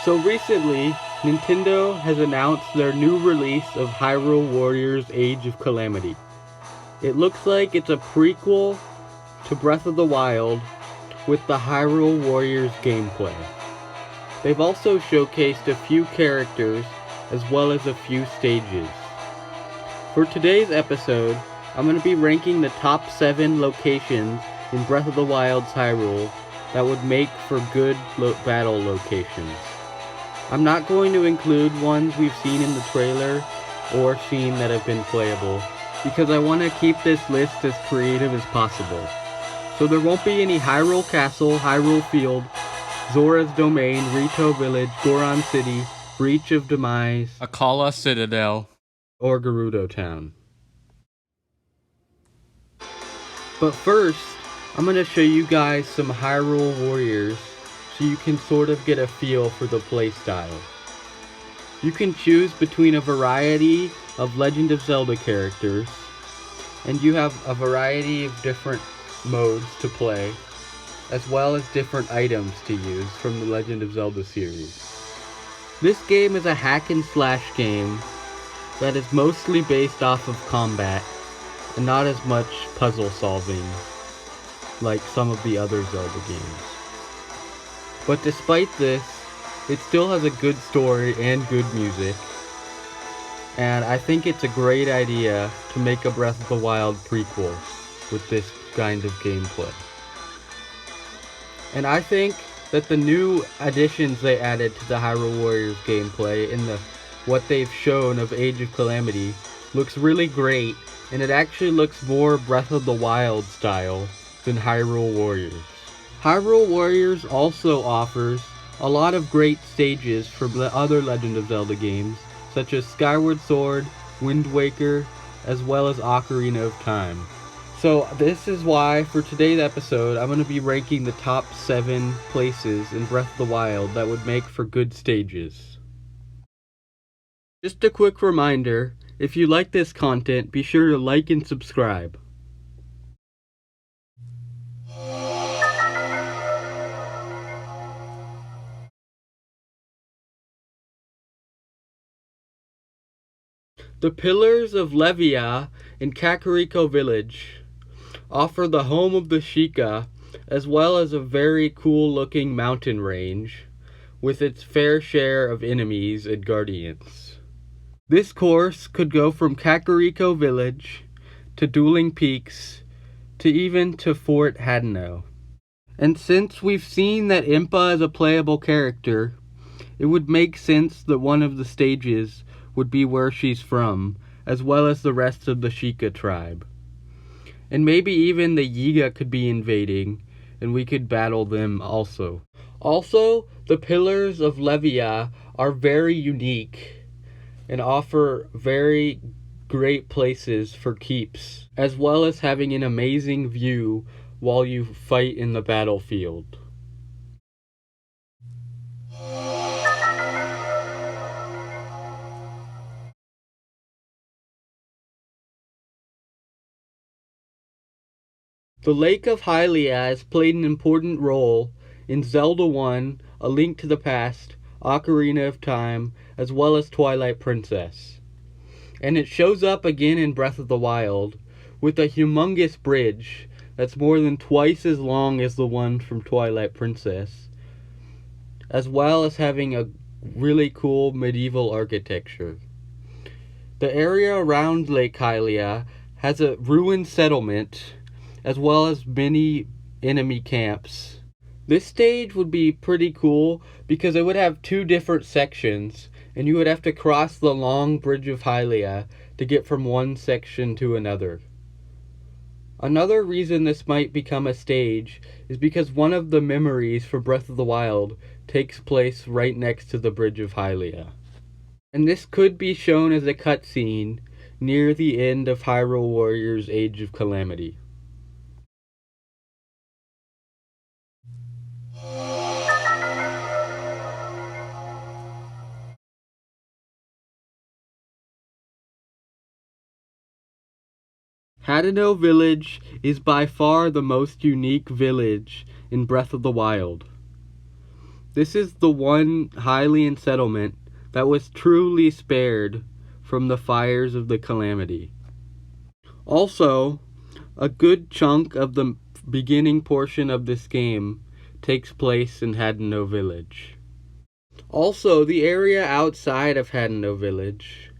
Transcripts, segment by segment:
So recently, Nintendo has announced their new release of Hyrule Warriors Age of Calamity. It looks like it's a prequel to Breath of the Wild with the Hyrule Warriors gameplay. They've also showcased a few characters as well as a few stages. For today's episode, I'm going to be ranking the top 7 locations in Breath of the Wild's Hyrule that would make for good battle locations. I'm not going to include ones we've seen in the trailer or seen that have been playable, because I want to keep this list as creative as possible. So there won't be any Hyrule Castle, Hyrule Field, Zora's Domain, Rito Village, Goron City, Breach of Demise, Akala Citadel, or Gerudo Town. But first, I'm going to show you guys some Hyrule Warriors so you can sort of get a feel for the playstyle. You can choose between a variety of Legend of Zelda characters, and you have a variety of different modes to play, as well as different items to use from the Legend of Zelda series. This game is a hack and slash game that is mostly based off of combat and not as much puzzle solving like some of the other Zelda games. But despite this, it still has a good story and good music, and I think it's a great idea to make a Breath of the Wild prequel with this kind of gameplay. And I think that the new additions they added to the Hyrule Warriors gameplay in what they've shown of Age of Calamity looks really great, and it actually looks more Breath of the Wild style than Hyrule Warriors. Hyrule Warriors also offers a lot of great stages from the other Legend of Zelda games, such as Skyward Sword, Wind Waker, as well as Ocarina of Time. So this is why, for today's episode, I'm going to be ranking the top 7 places in Breath of the Wild that would make for good stages. Just a quick reminder, if you like this content, be sure to like and subscribe. The Pillars of Leyvia in Kakariko Village offer the home of the Sheikah, as well as a very cool looking mountain range with its fair share of enemies and guardians. This course could go from Kakariko Village to Dueling Peaks to even to Fort Hadeno. And since we've seen that Impa is a playable character, it would make sense that one of the stages would be where she's from, as well as the rest of the Sheikah tribe. And maybe even the Yiga could be invading, and we could battle them also. Also, the Pillars of Leyvia are very unique and offer very great places for keeps, as well as having an amazing view while you fight in the battlefield. The Lake of Hylia has played an important role in Zelda 1, A Link to the Past, Ocarina of Time, as well as Twilight Princess. And it shows up again in Breath of the Wild with a humongous bridge that's more than twice as long as the one from Twilight Princess, as well as having a really cool medieval architecture. The area around Lake Hylia has a ruined settlement as well as many enemy camps. This stage would be pretty cool because it would have 2 different sections, and you would have to cross the long bridge of Hylia to get from one section to another. Another reason this might become a stage is because one of the memories for Breath of the Wild takes place right next to the bridge of Hylia. And this could be shown as a cutscene near the end of Hyrule Warriors Age of Calamity. Hadeno Village is by far the most unique village in Breath of the Wild. This is the one Hylian settlement that was truly spared from the fires of the Calamity. Also, a good chunk of the beginning portion of this game takes place in Hadeno Village. Also, the area outside of Hadeno Village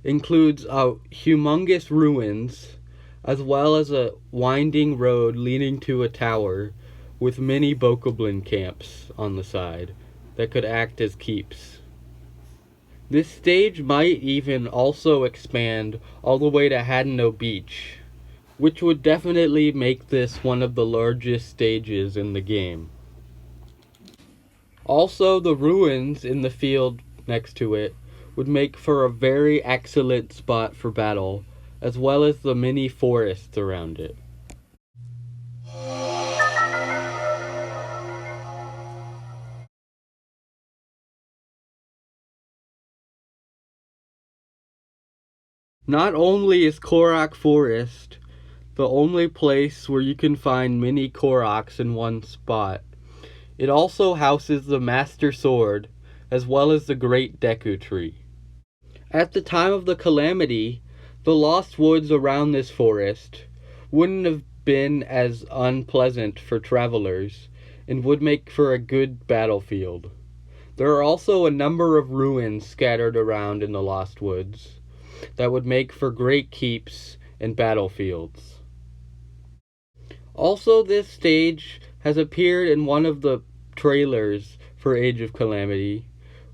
includes humongous ruins as well as a winding road leading to a tower with many bokoblin camps on the side that could act as keeps. This stage might even also expand all the way to Hadeno Beach, which would definitely make this one of the largest stages in the game. Also, the ruins in the field next to it would make for a very excellent spot for battle, as well as the many forests around it. Not only is Korak Forest the only place where you can find many Koraks in one spot, it also houses the Master Sword, as well as the Great Deku Tree. At the time of the Calamity, the lost woods around this forest wouldn't have been as unpleasant for travelers and would make for a good battlefield. There are also a number of ruins scattered around in the lost woods that would make for great keeps and battlefields. Also, this stage has appeared in one of the trailers for Age of Calamity,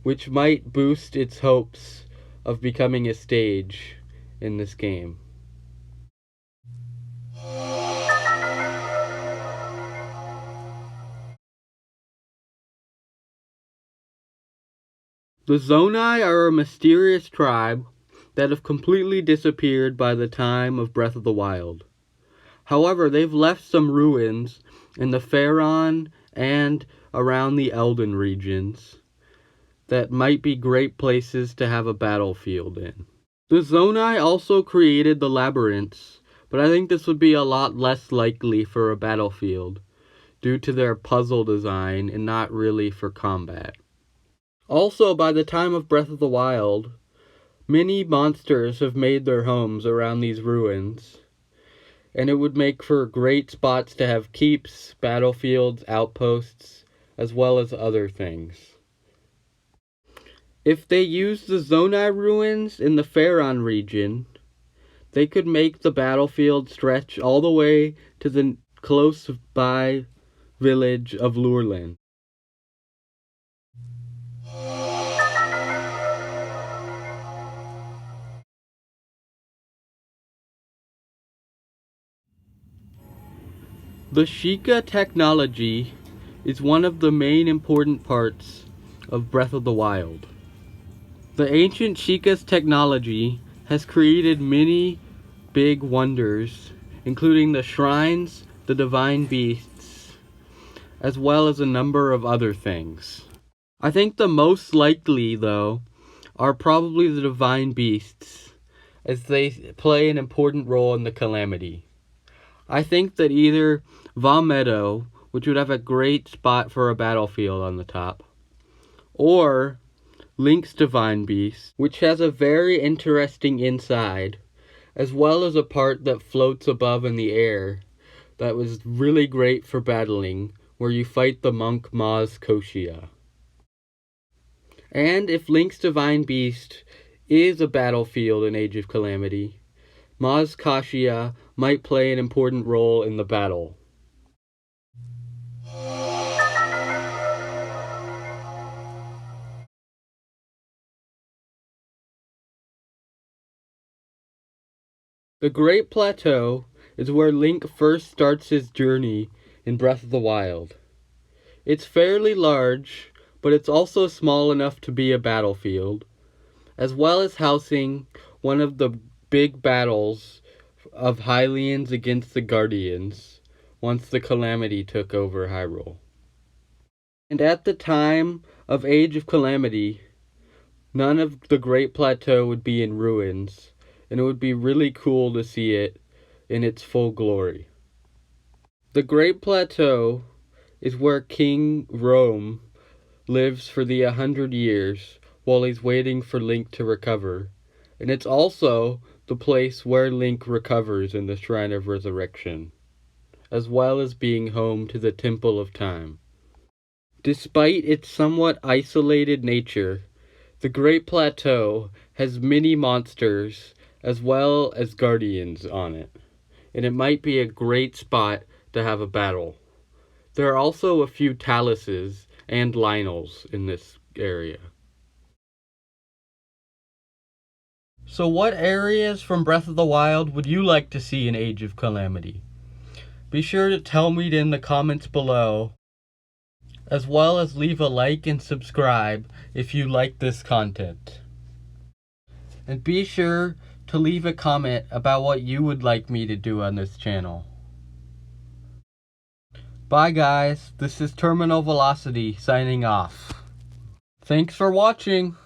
which might boost its hopes of becoming a stage in this game. The Zonai are a mysterious tribe that have completely disappeared by the time of Breath of the Wild. However, they've left some ruins in the Faron and around the Elden regions that might be great places to have a battlefield in. The Zonai also created the labyrinths, but I think this would be a lot less likely for a battlefield due to their puzzle design and not really for combat. Also, by the time of Breath of the Wild, many monsters have made their homes around these ruins, and it would make for great spots to have keeps, battlefields, outposts, as well as other things. If they used the Zonai Ruins in the Faron region, they could make the battlefield stretch all the way to the close-by village of Lurelin. The Sheikah technology is one of the main important parts of Breath of the Wild. The ancient Sheikah's technology has created many big wonders, including the shrines, the divine beasts, as well as a number of other things. I think the most likely, though, are probably the divine beasts, as they play an important role in the Calamity. I think that either Va Meadow, which would have a great spot for a battlefield on the top, or Link's Divine Beast, which has a very interesting inside, as well as a part that floats above in the air that was really great for battling, where you fight the monk Maz Koshia. And if Link's Divine Beast is a battlefield in Age of Calamity, Maz Koshia might play an important role in the battle. The Great Plateau is where Link first starts his journey in Breath of the Wild. It's fairly large, but it's also small enough to be a battlefield, as well as housing one of the big battles of Hylians against the Guardians once the Calamity took over Hyrule. And at the time of Age of Calamity, none of the Great Plateau would be in ruins, and it would be really cool to see it in its full glory. The Great Plateau is where King Rome lives for the 100 years while he's waiting for Link to recover. And it's also the place where Link recovers in the Shrine of Resurrection, as well as being home to the Temple of Time. Despite its somewhat isolated nature, the Great Plateau has many monsters as well as guardians on it, and it might be a great spot to have a battle. There are also a few taluses and Lynels in this area. So what areas from Breath of the Wild would you like to see in Age of Calamity? Be sure to tell me in the comments below, as well as leave a like and subscribe if you like this content. And be sure to leave a comment about what you would like me to do on this channel. Bye guys, this is Terminal Velocity signing off. Thanks for watching.